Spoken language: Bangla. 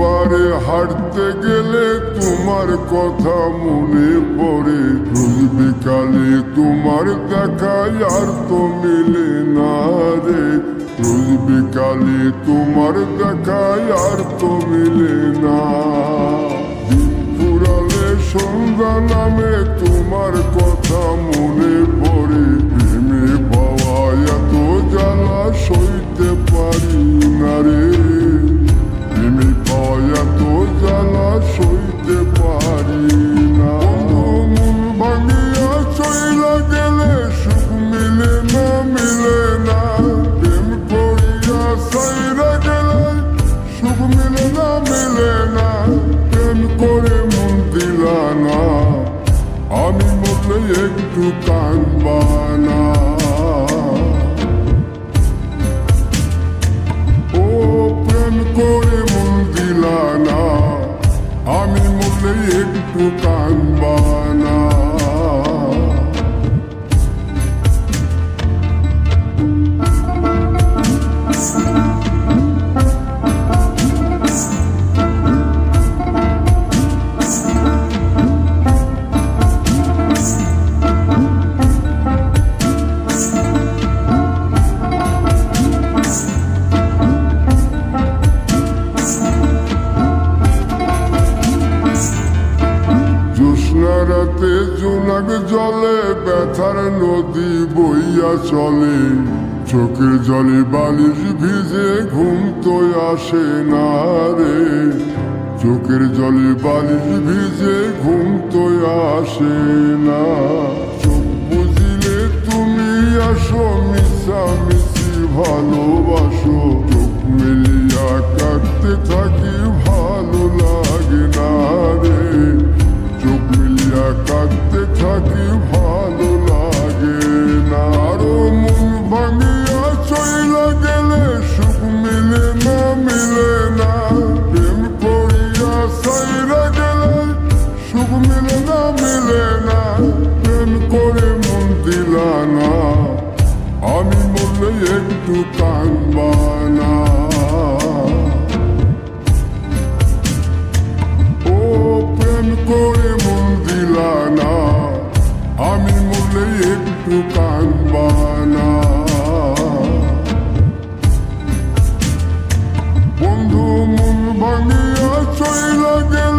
পারে হাঁটতে গেলে তোমার কথা মনে পড়ে। রোজ বিকালে তোমার দেখা আর তো মিলে না রে। রোজ বিকালে তোমার দেখা আর তো মিলে না। দিন ফুরালে সন্ধ্যা নামে তোমার কথা মনে পড়ে। প্রেমে পাওয়া এত জ্বালা সইতে পারি না রে। প্রেমে পাওয়া এত জ্বালা সইতে পারি না। মন ভাঙিয়া চইলা গেলে সুখ মিলে না, মিলে না। প্রেম করিয়া সাইরা গেলে সুখ মিলে না, মিলে না। প্রেম করে মন দিলা না, আমি মরলে একটু কাঁদবা না। ও প্রেম করে মন দিলা না, আমি মরলে একটু কাঁদবা না। রাতে জোনাক জলে ব্যথার নদী বইয়া চলে। চোখের জলে বালিশ ভিজে ঘুম তো আসে না রে। চোখের জলে বালিশ ভিজে ঘুম তো আসে না। চোখ বুঝিলে তুমি আসো, মিশামিশি ভালোবাসো। চোখ মিলিয়া কাঁদতে থাকি, ভালো লাগে না রে। চোখ মিলিয়া কাঁদতে থাকি, ভালো লাগে না। আরো মন ভাঙিয়া চইলা গেলে সুখ মিলে না, মিলে না। প্রেম করিয়া সাইরা গেলে সুখ মিলে না, মিলে না। প্রেম করে মন দিলা না, আমি মরলে একটু কাঁদবা না। ও প্রেম করে মন দিলা না, আমি মরলে একটু কাঁদবা না। বন্ধু মন ভাঙিয়া চইলা গেলে